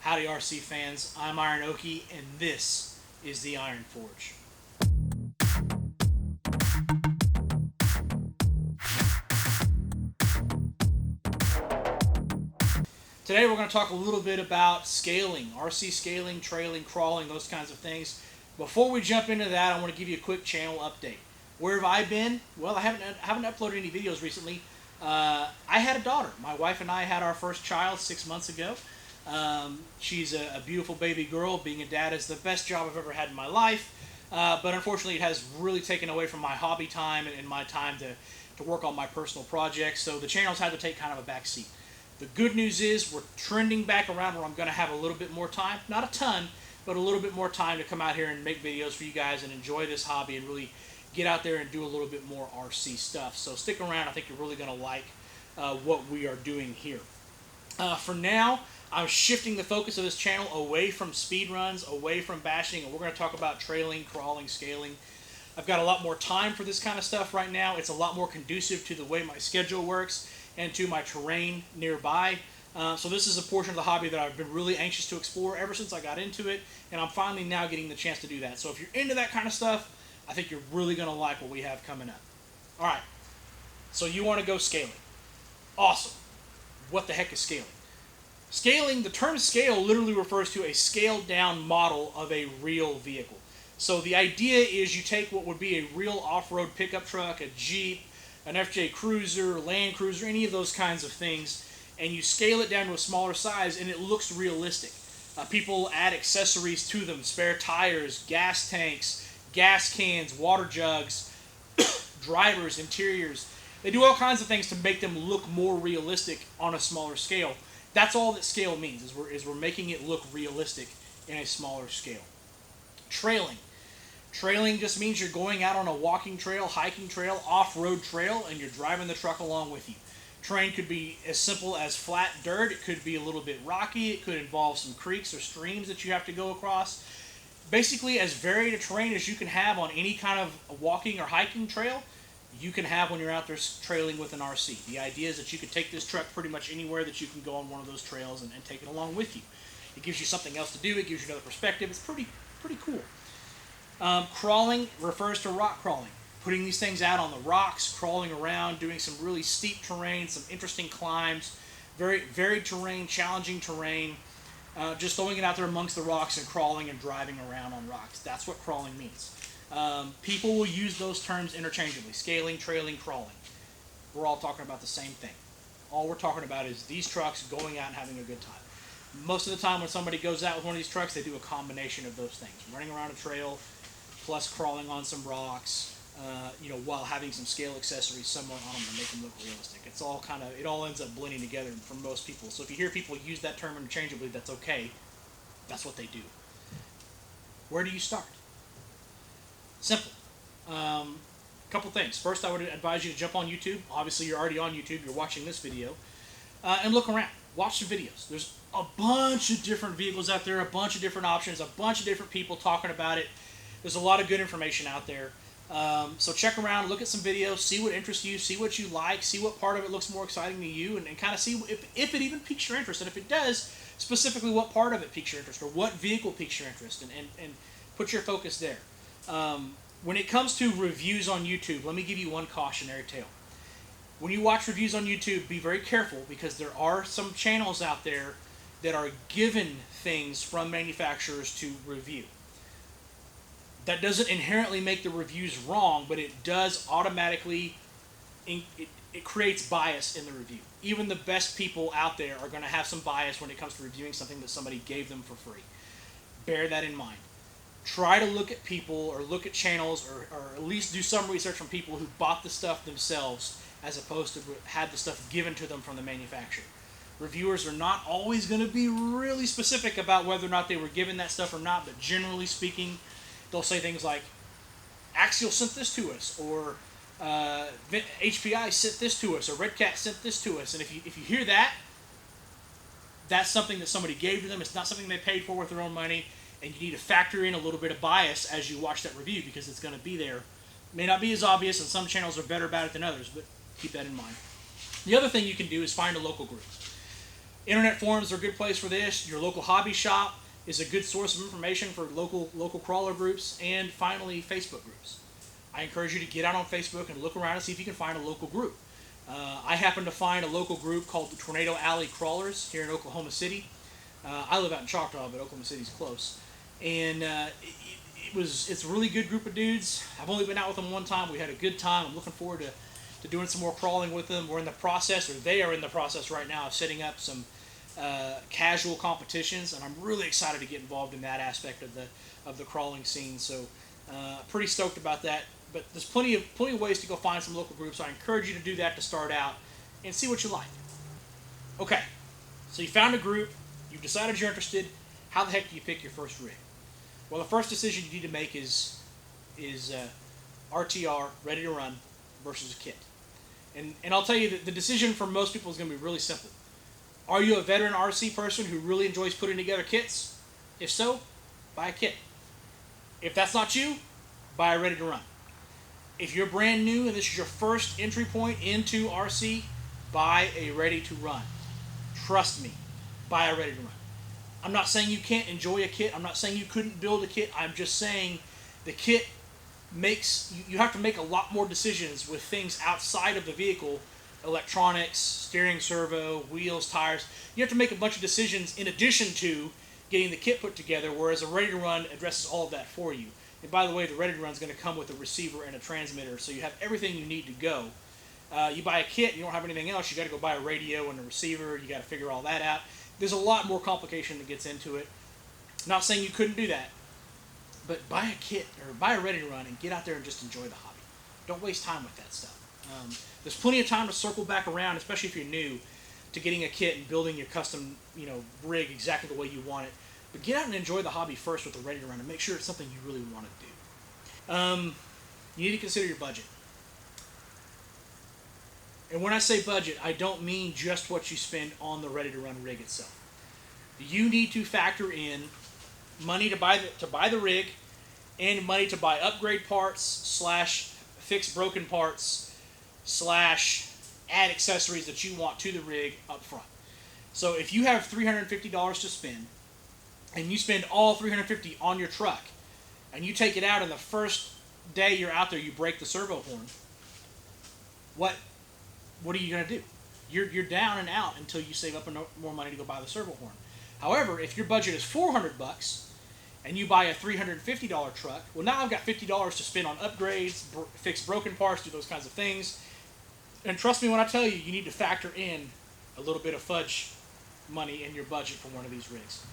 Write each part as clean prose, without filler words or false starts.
Howdy RC fans, I'm Iron Okie and this is the Iron Forge. Today we're going to talk a little bit about scaling, RC scaling, trailing, crawling, those kinds of things. Before we jump into that, I want to give you a quick channel update. Where have I been? Well, I haven't uploaded any videos recently. I had a daughter. My wife and I had our first child 6 months ago. She's a beautiful baby girl. Being a dad is the best job I've ever had in my life. But unfortunately, it has really taken away from my hobby time and my time to work on my personal projects. So the channel's had to take kind of a back seat. The good news is we're trending back around where I'm going to have a little bit more time. Not a ton, but a little bit more time to come out here and make videos for you guys and enjoy this hobby and really get out there and do a little bit more RC stuff. So stick around. I think you're really going to like what we are doing here. For now, I'm shifting the focus of this channel away from speed runs, away from bashing, and we're going to talk about trailing, crawling, scaling. I've got a lot more time for this kind of stuff right now. It's a lot more conducive to the way my schedule works and to my terrain nearby. So this is a portion of the hobby that I've been really anxious to explore ever since I got into it, and I'm finally now getting the chance to do that. So if you're into that kind of stuff, I think you're really going to like what we have coming up. All right, so you want to go scaling. Awesome. What the heck is scaling? Scaling, the term scale literally refers to a scaled down model of a real vehicle. So the idea is you take what would be a real off-road pickup truck, a Jeep, an FJ Cruiser, Land Cruiser, any of those kinds of things, and you scale it down to a smaller size and it looks realistic. People add accessories to them, spare tires, gas tanks, gas cans, water jugs, drivers, interiors. They do all kinds of things to make them look more realistic on a smaller scale. That's all that scale means, is we're making it look realistic in a smaller scale. Trailing. Trailing just means you're going out on a walking trail, hiking trail, off-road trail, and you're driving the truck along with you. Terrain could be as simple as flat dirt. It could be a little bit rocky. It could involve some creeks or streams that you have to go across. Basically, as varied a terrain as you can have on any kind of walking or hiking trail, you can have when you're out there trailing with an RC. The idea is that you could take this truck pretty much anywhere that you can go on one of those trails and take it along with you. It gives you something else to do. It gives you another perspective. It's pretty cool. Crawling refers to rock crawling. Putting these things out on the rocks, crawling around, doing some really steep terrain, some interesting climbs, very varied terrain, challenging terrain, just throwing it out there amongst the rocks and crawling and driving around on rocks. That's what crawling means. People will use those terms interchangeably. Scaling, trailing, crawling. We're all talking about the same thing. All we're talking about is these trucks going out and having a good time. Most of the time when somebody goes out with one of these trucks, they do a combination of those things. Running around a trail, plus crawling on some rocks, while having some scale accessories somewhere on them to make them look realistic. It all ends up blending together for most people. So if you hear people use that term interchangeably, that's okay. That's what they do. Where do you start? Simple. Couple things. First, I would advise you to jump on YouTube. Obviously, you're already on YouTube. You're watching this video. And look around. Watch some videos. There's a bunch of different vehicles out there, a bunch of different options, a bunch of different people talking about it. There's a lot of good information out there. So check around, look at some videos, see what interests you, see what you like, see what part of it looks more exciting to you, and kind of see if it even piques your interest. And if it does, specifically what part of it piques your interest, or what vehicle piques your interest, and put your focus there. When it comes to reviews on YouTube, let me give you one cautionary tale. When you watch reviews on YouTube, be very careful, because there are some channels out there that are given things from manufacturers to review. That doesn't inherently make the reviews wrong, but it does automatically, it creates bias in the review. Even the best people out there are going to have some bias when it comes to reviewing something that somebody gave them for free. Bear that in mind. Try to look at people or look at channels or at least do some research from people who bought the stuff themselves as opposed to had the stuff given to them from the manufacturer. Reviewers are not always going to be really specific about whether or not they were given that stuff or not, but generally speaking, they'll say things like, Axial sent this to us, or HPI sent this to us, or Red Cat sent this to us. And if you hear that, that's something that somebody gave to them. It's not something they paid for with their own money. And you need to factor in a little bit of bias as you watch that review, because it's going to be there. It may not be as obvious, and some channels are better about it than others, but keep that in mind. The other thing you can do is find a local group. Internet forums are a good place for this. Your local hobby shop is a good source of information for local crawler groups. And finally, Facebook groups. I encourage you to get out on Facebook and look around and see if you can find a local group. I happen to find a local group called the Tornado Alley Crawlers here in Oklahoma City. I live out in Choctaw, but Oklahoma City's close. And it's a really good group of dudes. I've only been out with them one time. We had a good time. I'm looking forward to doing some more crawling with them. We're in the process, or they are in the process right now, of setting up some casual competitions, and I'm really excited to get involved in that aspect of the crawling scene. So pretty stoked about that. But there's plenty of ways to go find some local groups. So I encourage you to do that to start out and see what you like. Okay, so you found a group, you've decided you're interested. How the heck do you pick your first rig? Well, the first decision you need to make is RTR, ready to run, versus a kit. And I'll tell you that the decision for most people is going to be really simple. Are you a veteran RC person who really enjoys putting together kits? If so, buy a kit. If that's not you, buy a ready to run. If you're brand new and this is your first entry point into RC, buy a ready to run. Trust me, buy a ready to run. I'm not saying you can't enjoy a kit. I'm not saying you couldn't build a kit. I'm just saying the kit makes, you have to make a lot more decisions with things outside of the vehicle, electronics, steering servo, wheels, tires. You have to make a bunch of decisions in addition to getting the kit put together, whereas a ready to run addresses all of that for you. And by the way, the ready to run is going to come with a receiver and a transmitter, so you have everything you need to go. You buy a kit, you don't have anything else, you got to go buy a radio and a receiver, you got to figure all that out. There's a lot more complication that gets into it. Not saying you couldn't do that, but buy a kit or buy a ready to run and get out there and just enjoy the hobby. Don't waste time with that stuff. There's plenty of time to circle back around, especially if you're new, to getting a kit and building your custom, rig exactly the way you want it. But get out and enjoy the hobby first with the ready to run and make sure it's something you really want to do. You need to consider your budget. And when I say budget, I don't mean just what you spend on the ready to run rig itself. You need to factor in money to buy the rig and money to buy upgrade parts / fix broken parts / add accessories that you want to the rig up front. So if you have $350 to spend and you spend all $350 on your truck and you take it out and the first day you're out there you break the servo horn, what are you going to do? You're down and out until you save up more money to go buy the servo horn. However, if your budget is $400 and you buy a $350 truck, well, now I've got $50 to spend on upgrades, fix broken parts, do those kinds of things. And trust me when I tell you, you need to factor in a little bit of fudge money in your budget for one of these rigs.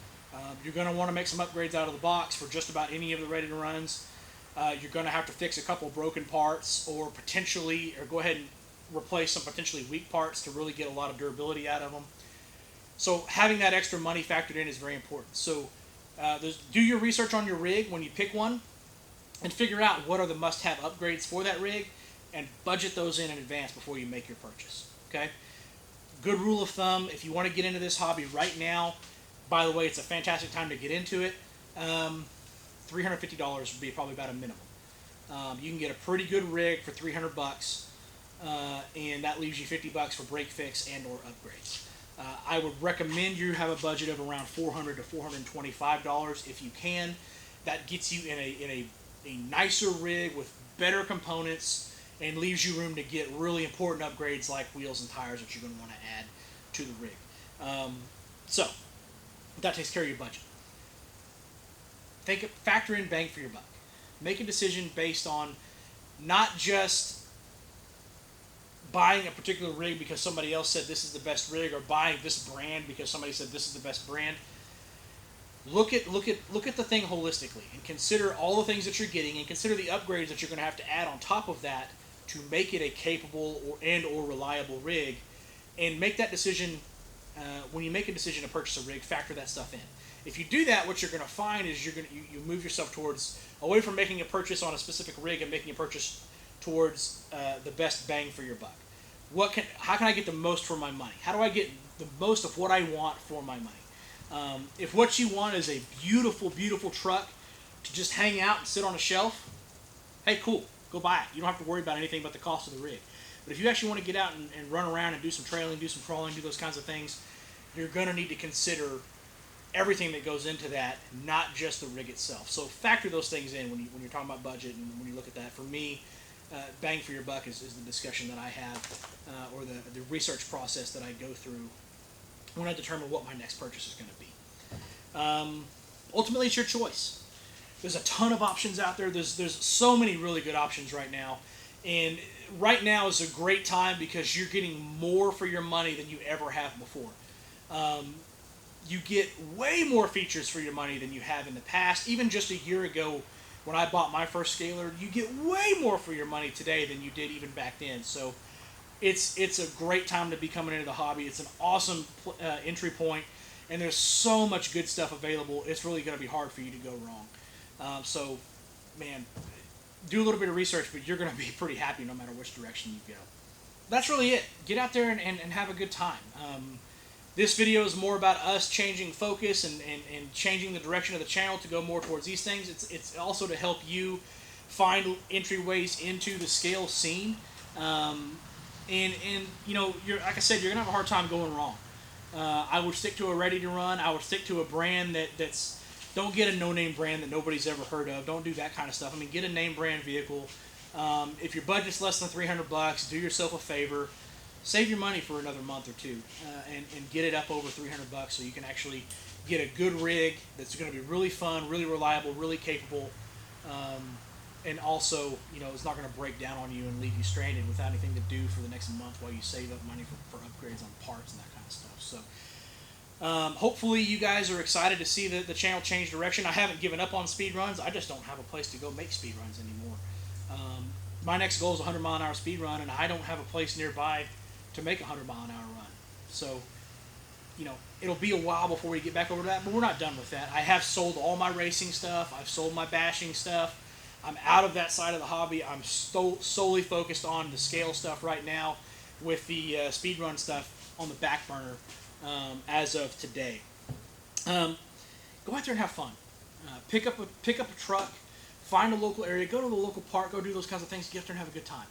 You're going to want to make some upgrades out of the box for just about any of the ready to runs. You're going to have to fix a couple broken parts or go ahead and replace some potentially weak parts to really get a lot of durability out of them. So having that extra money factored in is very important. So do your research on your rig when you pick one and figure out what are the must-have upgrades for that rig and budget those in advance before you make your purchase. Okay? Good rule of thumb, if you want to get into this hobby right now, by the way, it's a fantastic time to get into it, $350 would be probably about a minimum. You can get a pretty good rig for $300, and that leaves you $50 for break fix and or upgrades. I would recommend you have a budget of around $400 to $425 if you can. That gets you in a nicer rig with better components and leaves you room to get really important upgrades like wheels and tires that you're going to want to add to the rig. So that takes care of your budget. Factor in bang for your buck. Make a decision based on not just buying a particular rig because somebody else said this is the best rig, or buying this brand because somebody said this is the best brand. Look at the thing holistically and consider all the things that you're getting and consider the upgrades that you're going to have to add on top of that to make it a capable or reliable rig, and make that decision. When you make a decision to purchase a rig, factor that stuff in. If you do that, what you're going to find is you move yourself away from making a purchase on a specific rig and making a purchase towards the best bang for your buck. How can I get the most for my money? How do I get the most of what I want for my money? If what you want is a beautiful, beautiful truck to just hang out and sit on a shelf, hey, cool, go buy it. You don't have to worry about anything but the cost of the rig. But if you actually want to get out and run around and do some trailing, do some crawling, do those kinds of things, you're going to need to consider everything that goes into that, not just the rig itself. So factor those things in when you're talking about budget and when you look at that. For me, bang for your buck is the discussion that I have, or the research process that I go through when I determine what my next purchase is going to be. Ultimately, it's your choice. There's a ton of options out there. There's so many really good options right now. And right now is a great time because you're getting more for your money than you ever have before. You get way more features for your money than you have in the past. Even just a year ago when I bought my first scaler, you get way more for your money today than you did even back then. So it's a great time to be coming into the hobby. It's an awesome entry point, and there's so much good stuff available. It's really going to be hard for you to go wrong. So, man, do a little bit of research, but you're going to be pretty happy no matter which direction you go. That's really it. Get out there and have a good time. This video is more about us changing focus and changing the direction of the channel to go more towards these things. It's also to help you find entryways into the scale scene. And you know, like I said, you're going to have a hard time going wrong. I would stick to a ready to run. I would stick to a brand that's... Don't get a no-name brand that nobody's ever heard of. Don't do that kind of stuff. I mean, get a name brand vehicle. If your budget's less than $300, do yourself a favor. Save your money for another month or two and get it up over $300 so you can actually get a good rig that's going to be really fun, really reliable, really capable, and also, you know, it's not going to break down on you and leave you stranded without anything to do for the next month while you save up money for upgrades on parts and that kind of stuff. So hopefully you guys are excited to see the channel change direction. I haven't given up on speed runs. I just don't have a place to go make speed runs anymore. My next goal is a 100-mile-an-hour speed run, and I don't have a place nearby to make a 100-mile-an-hour run. So, you know, it'll be a while before we get back over to that, but we're not done with that. I have sold all my racing stuff. I've sold my bashing stuff. I'm out of that side of the hobby. I'm solely focused on the scale stuff right now with the speed run stuff on the back burner as of today. Go out there and have fun. Pick up a truck. Find a local area. Go to the local park. Go do those kinds of things. Get out there and have a good time.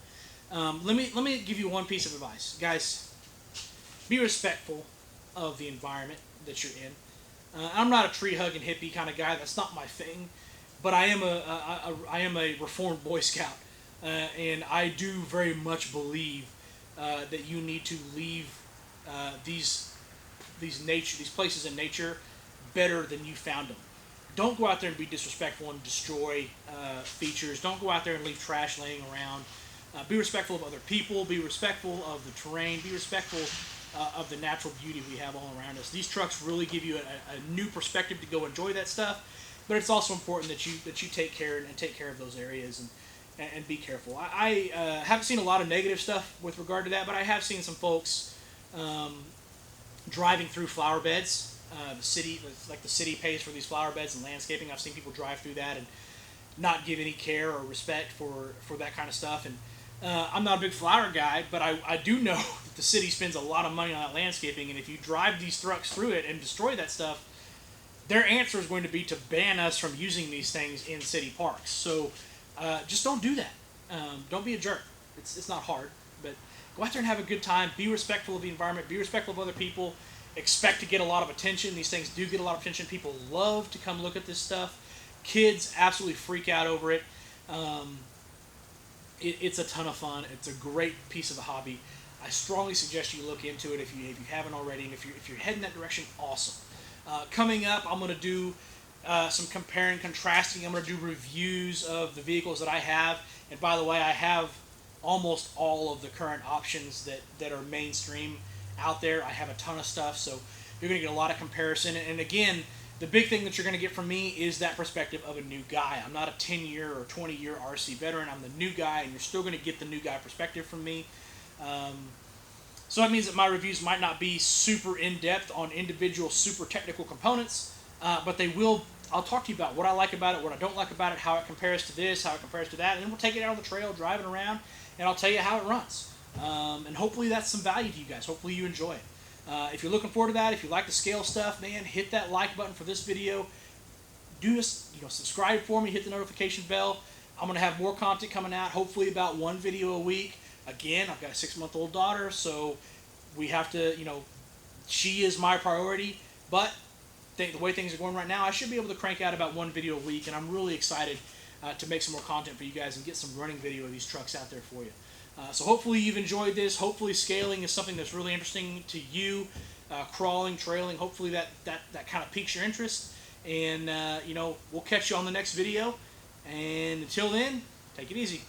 Let me give you one piece of advice, guys. Be respectful of the environment that you're in. I'm not a tree hugging hippie kind of guy. That's not my thing. But I am a reformed Boy Scout, and I do very much believe that you need to leave these places in nature better than you found them. Don't go out there and be disrespectful and destroy features. Don't go out there and leave trash laying around. Be respectful of other people. Be respectful of the terrain. Be respectful of the natural beauty we have all around us. These trucks really give you a new perspective to go enjoy that stuff. But it's also important that you take care of those areas and be careful. I haven't seen a lot of negative stuff with regard to that, but I have seen some folks driving through flower beds. The city pays for these flower beds and landscaping. I've seen people drive through that and not give any care or respect for that kind of stuff. And I'm not a big flower guy, but I do know that the city spends a lot of money on that landscaping, and if you drive these trucks through it and destroy that stuff, their answer is going to be to ban us from using these things in city parks. So just don't do that. Don't be a jerk. It's not hard, but go out there and have a good time. Be respectful of the environment. Be respectful of other people. Expect to get a lot of attention. These things do get a lot of attention. People love to come look at this stuff. Kids absolutely freak out over it. It's a ton of fun. It's a great piece of the hobby. I strongly suggest you look into it if you haven't already. And if you're heading that direction, awesome. Coming up, I'm going to do some comparing and contrasting. I'm going to do reviews of the vehicles that I have. And by the way, I have almost all of the current options that are mainstream out there. I have a ton of stuff, so you're going to get a lot of comparison. And again, the big thing that you're going to get from me is that perspective of a new guy. I'm not a 10-year or 20-year RC veteran. I'm the new guy, and you're still going to get the new guy perspective from me. So that means that my reviews might not be super in-depth on individual super technical components, but they will. I'll talk to you about what I like about it, what I don't like about it, how it compares to this, how it compares to that, and then we'll take it out on the trail, drive it around, and I'll tell you how it runs. And hopefully that's some value to you guys. Hopefully you enjoy it. If you're looking forward to that, if you like the scale stuff, man, hit that like button for this video. Do this, subscribe for me, hit the notification bell. I'm going to have more content coming out, hopefully about one video a week. Again, I've got a 6-month-old daughter, so we have to, she is my priority, but the way things are going right now, I should be able to crank out about 1 video a week, and I'm really excited to make some more content for you guys and get some running video of these trucks out there for you. So hopefully you've enjoyed this. Hopefully scaling is something that's really interesting to you. Crawling, trailing, hopefully that kind of piques your interest. And, you know, we'll catch you on the next video. And until then, take it easy.